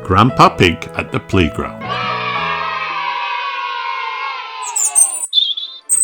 Grandpa Pig at the playground.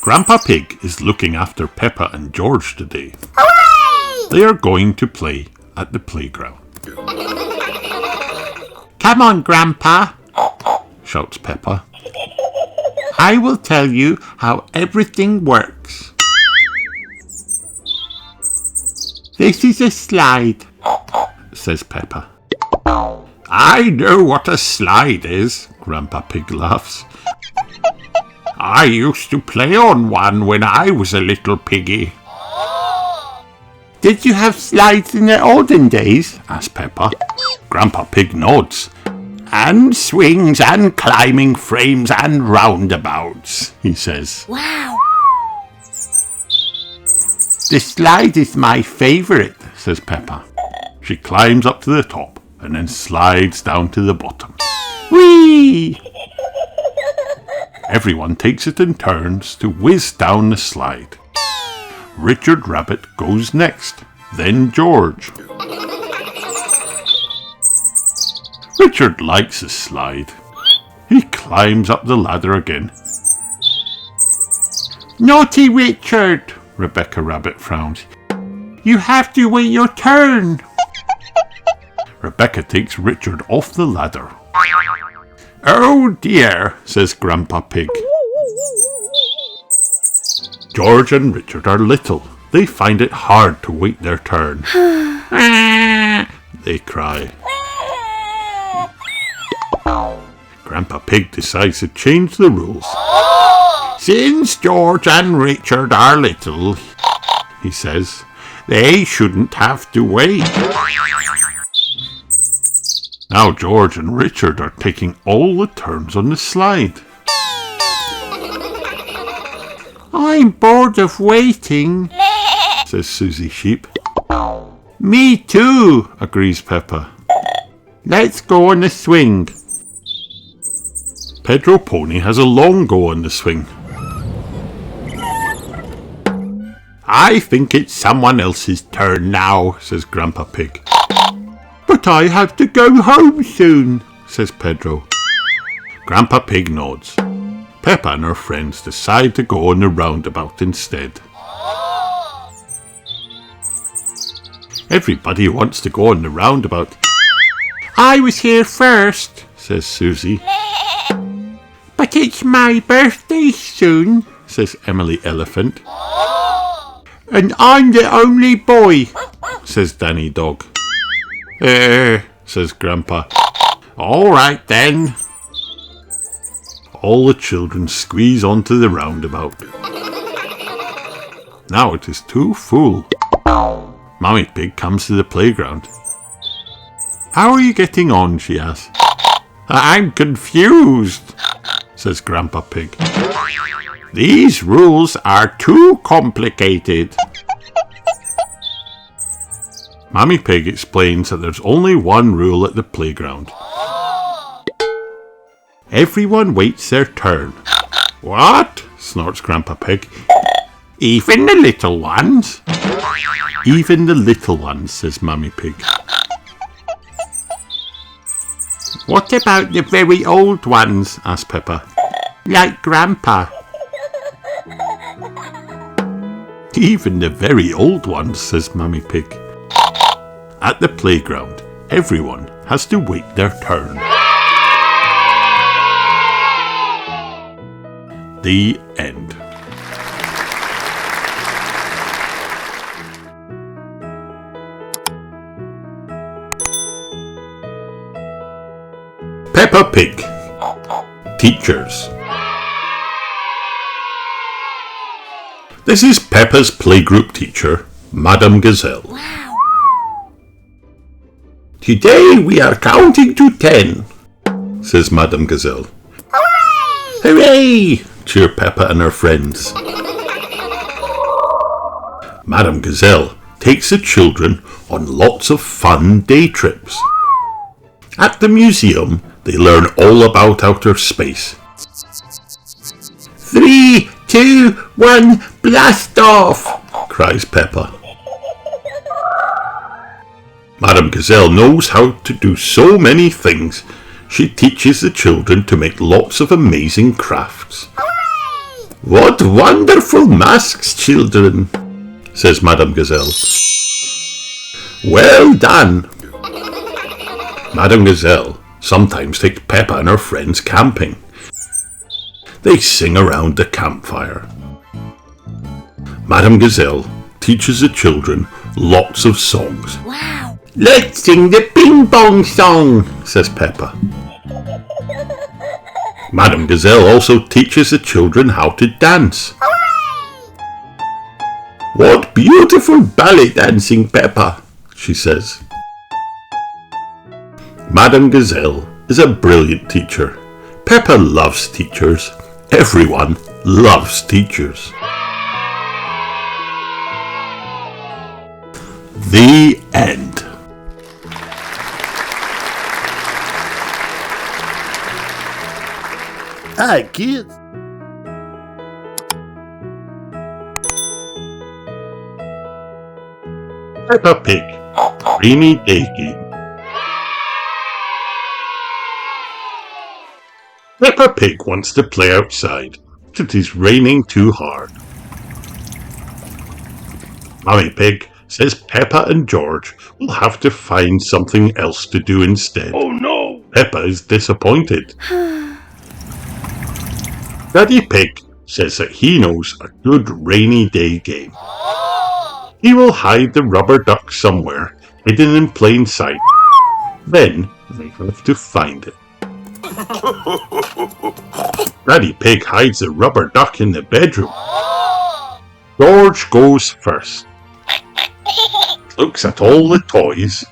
Grandpa Pig is looking after Peppa and George today. Hooray! They are going to play at the playground. Come on, Grandpa, shouts Peppa. I will tell you how everything works. This is a slide, says Peppa. I know what a slide is, Grandpa Pig laughs. I used to play on one when I was a little piggy. Did you have slides in the olden days? asks Peppa. Grandpa Pig nods. And swings and climbing frames and roundabouts, he says. Wow! The slide is my favourite, says Peppa. She climbs up to the top and then slides down to the bottom. Whee! Everyone takes it in turns to whiz down the slide. Richard Rabbit goes next, then George. Richard likes the slide. He climbs up the ladder again. Naughty Richard, Rebecca Rabbit frowns. You have to wait your turn. Rebecca takes Richard off the ladder. Oh dear, says Grandpa Pig. George and Richard are little. They find it hard to wait their turn. They cry. Grandpa Pig decides to change the rules. Since George and Richard are little, he says, they shouldn't have to wait. Now George and Richard are taking all the turns on the slide. I'm bored of waiting, says Susie Sheep. Me too, agrees Peppa. Let's go on the swing. Pedro Pony has a long go on the swing. I think it's someone else's turn now, says Grandpa Pig. But I have to go home soon, says Pedro. Grandpa Pig nods. Peppa and her friends decide to go on the roundabout instead. Everybody wants to go on the roundabout. I was here first, says Susie. But it's my birthday soon, says Emily Elephant. And I'm the only boy, says Danny Dog. Says Grandpa. All right then. All the children squeeze onto the roundabout. Now it is too full. Mummy Pig comes to the playground. How are you getting on? She asks. I'm confused, says Grandpa Pig. These rules are too complicated. Mummy Pig explains that there's only one rule at the playground. Everyone waits their turn. What? Snorts Grandpa Pig. Even the little ones? Even the little ones, says Mummy Pig. What about the very old ones? asks Peppa. Like Grandpa. Even the very old ones, says Mummy Pig. At the playground, everyone has to wait their turn. The end. Peppa Pig Teachers. This is Peppa's playgroup teacher, Madame Gazelle. Wow! Today we are counting to 10, says Madame Gazelle. Hooray! Hooray! Cheer Peppa and her friends. Madame Gazelle takes the children on lots of fun day trips. At the museum, they learn all about outer space. 3, 2, 1, blast off! Cries Peppa. Madame Gazelle knows how to do so many things. She teaches the children to make lots of amazing crafts. Hooray! What wonderful masks, children, says Madame Gazelle. Well done. Madame Gazelle sometimes takes Peppa and her friends camping. They sing around the campfire. Madame Gazelle teaches the children lots of songs. Wow! Let's sing the ping pong song, says Peppa. Madame Gazelle also teaches the children how to dance. Hooray! What beautiful ballet dancing, Peppa, she says. Madame Gazelle is a brilliant teacher. Peppa loves teachers. Everyone loves teachers. The end. Hi, kids. Peppa Pig, Rainy Day Game. Peppa Pig wants to play outside, but it is raining too hard. Mummy Pig says Peppa and George will have to find something else to do instead. Oh no! Peppa is disappointed. Daddy Pig says that he knows a good rainy day game. He will hide the rubber duck somewhere, hidden in plain sight. Then they have to find it. Daddy Pig hides the rubber duck in the bedroom. George goes first. Looks at all the toys.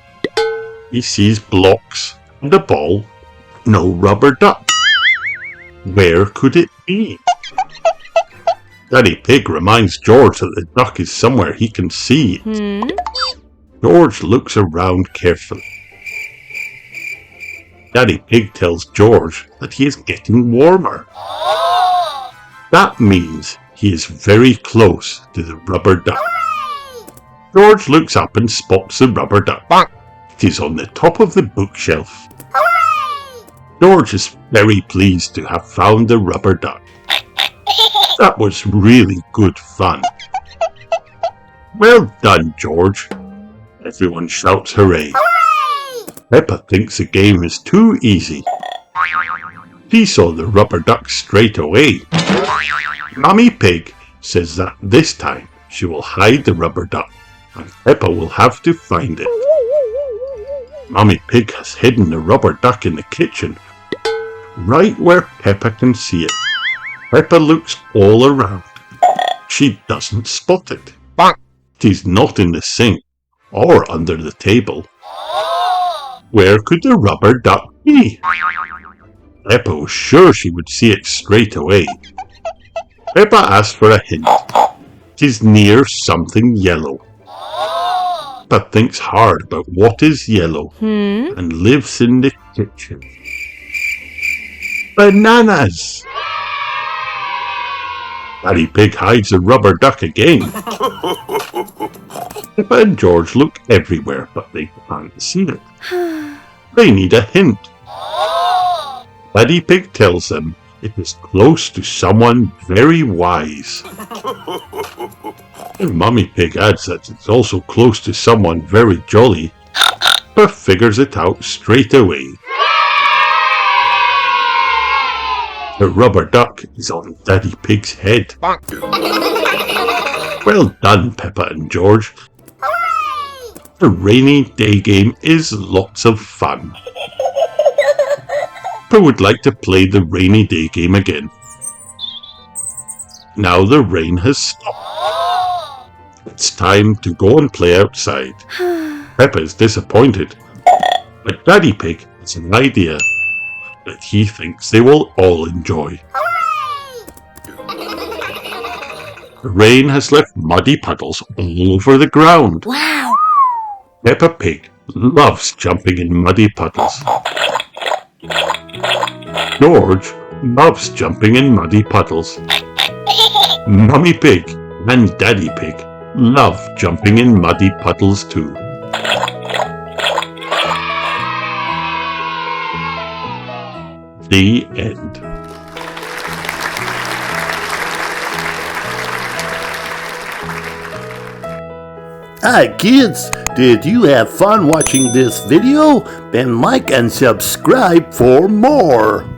He sees blocks and a ball. No rubber duck. Where could it be? Daddy Pig reminds George that the duck is somewhere he can see it. George looks around carefully. Daddy Pig tells George that he is getting warmer. That means he is very close to the rubber duck. George looks up and spots the rubber duck. It is on the top of the bookshelf. George is very pleased to have found the rubber duck. That was really good fun. Well done, George. Everyone shouts hooray. Peppa thinks the game is too easy. She saw the rubber duck straight away. Mummy Pig says that this time she will hide the rubber duck and Peppa will have to find it. Mummy Pig has hidden the rubber duck in the kitchen, right where Peppa can see it. Peppa looks all around. She doesn't spot it. It is not in the sink or under the table. Where could the rubber duck be? Peppa was sure she would see it straight away. Peppa asked for a hint. It is near something yellow. Peppa thinks hard about what is yellow and lives in the kitchen. Bananas! Daddy Pig hides a rubber duck again. Peppa and George look everywhere, but they can't see it. They need a hint. Daddy Pig tells them it is close to someone very wise. And Mummy Pig adds that it's also close to someone very jolly. Peppa figures it out straight away. The rubber duck is on Daddy Pig's head. Well done, Peppa and George. The rainy day game is lots of fun. Peppa would like to play the rainy day game again. Now the rain has stopped. It's time to go and play outside. Peppa is disappointed, but Daddy Pig has an idea that he thinks they will all enjoy. The rain has left muddy puddles all over the ground. Wow! Peppa Pig loves jumping in muddy puddles. George loves jumping in muddy puddles. Mummy Pig and Daddy Pig love jumping in muddy puddles too. The end. Hi kids, did you have fun watching this video? Then like and subscribe for more.